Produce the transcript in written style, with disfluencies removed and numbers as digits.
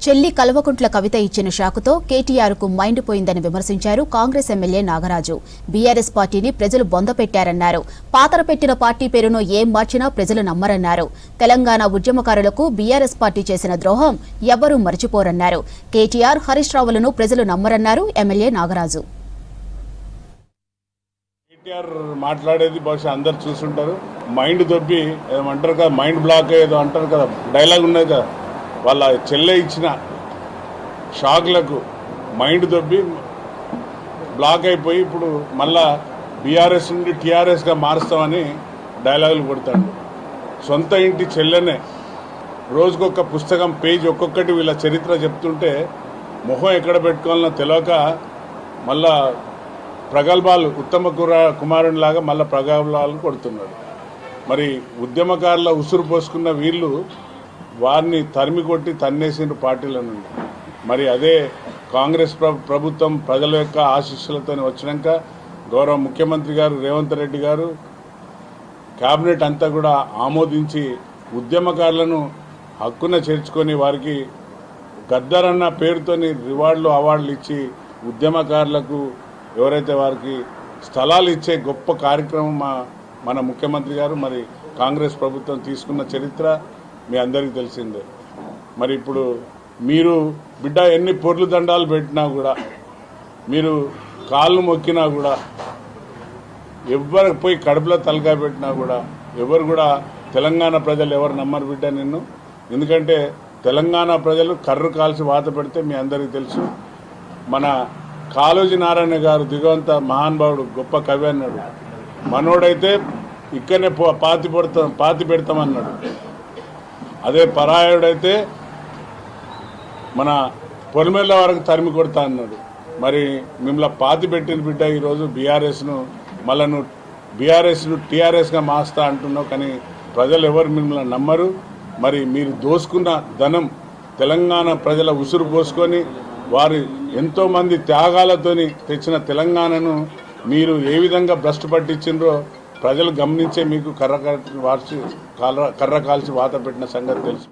చెల్లి కల్వకుంట్ల కవిత ఇచ్చిన షాకుతో కేటీఆర్ కు మైండ్ పోయిందని విమర్శించారు కాంగ్రెస్ ఎమ్మెల్యే నాగరాజు. బీఆర్ఎస్ పార్టీని ప్రజలు బొందపెట్టారన్నారు. పాతర పెట్టిన పార్టీ పేరును ఏం మార్చినా ప్రజలు నమ్మరన్నారు. తెలంగాణ ఉద్యమకారులకు బీఆర్ఎస్ పార్టీ చేసిన ద్రోహం ఎవ్వరూ మర్చిపోరన్నారు. కేటీఆర్, హరీష్ రావులను ప్రజలు నమ్మరన్నారు ఎమ్మెల్యే నాగరాజు. కేటీఆర్ మాట్లాడేది బహుశా అందరు చూసుంటారు. మైండ్ దొబ్బి ఏమంటారు కదా, మైండ్ బ్లాక్ ఏదో అంటారు కదా, డైలాగ్ ఉన్నది కదా, వాళ్ళ చెల్లె ఇచ్చిన షాక్లకు మైండ్ దొబ్బి బ్లాక్ అయిపోయి ఇప్పుడు మళ్ళా బీఆర్ఎస్ నుండి టీఆర్ఎస్గా మారుస్తామని డైలాగులు కొడతాడు. సొంత ఇంటి చెల్లెనే రోజుకొక పుస్తకం పేజ్ ఒక్కొక్కటి వీళ్ళ చరిత్ర చెప్తుంటే మొహం ఎక్కడ పెట్టుకోవాలన్నా తెలియక మళ్ళా ప్రగల్భాలు ఉత్తమ కుమారునిలాగా మళ్ళీ ప్రగల్భాలు కొడుతున్నాడు. మరి ఉద్యమకారుల ఉసురు పోసుకున్న వీళ్ళు వారిని తరిమి కొట్టి తన్నేసిన పార్టీల నుండి మరి అదే కాంగ్రెస్ ప్రభుత్వం ప్రజల యొక్క ఆశీస్సులతో వచ్చినాక గౌరవ ముఖ్యమంత్రి గారు రేవంత్ రెడ్డి గారు కేబినెట్ అంతా కూడా ఆమోదించి ఉద్యమకారులను హక్కున చేర్చుకొని వారికి గద్దరన్న పేరుతోని రివార్డులు అవార్డులు ఇచ్చి ఉద్యమకారులకు ఎవరైతే వారికి స్థలాలు ఇచ్చే గొప్ప కార్యక్రమం మన ముఖ్యమంత్రి గారు మరి కాంగ్రెస్ ప్రభుత్వం తీసుకున్న చరిత్ర మీ అందరికీ తెలిసిందే. మరి ఇప్పుడు మీరు బిడ్డ ఎన్ని పొర్లు దండాలు పెట్టినా కూడా, మీరు కాళ్ళు మొక్కినా కూడా, ఎవరికి పోయి కడుపులో తలకాయ పెట్టినా కూడా ఎవరు కూడా తెలంగాణ ప్రజలు ఎవరు నమ్మరు బిడ్డ నిన్ను. ఎందుకంటే తెలంగాణ ప్రజలు కర్రు కాల్చి వాత పెడితే మీ అందరికీ తెలుసు. మన కాళోజీ నారాయణ గారు దిగవంత మహానుభావుడు గొప్ప కవి అన్నాడు, మనోడైతే ఇక్కడనే పాతి పెడతామన్నాడు, అదే పరాయుడైతే మన పొలిమేళ్ళ వరకు తరిమి కొడతా అన్నాడు. మరి మిమ్మల్ని పాతి పెట్టిన బిడ్డ ఈరోజు బీఆర్ఎస్ను టీఆర్ఎస్గా మాస్తా అంటున్నావు, కానీ ప్రజలు ఎవరు మిమ్మల్ని నమ్మరు. మరి మీరు దోసుకున్న ధనం తెలంగాణ ప్రజల ఉసురు పోసుకొని వారు ఎంతోమంది త్యాగాలతోని తెచ్చిన తెలంగాణను మీరు ఏ విధంగా భ్రష్టు పట్టించిండ్రో ప్రజలు గమనించే మీకు కర్ర కాల్చి వాత పెట్టిన సంగతి తెలుసు.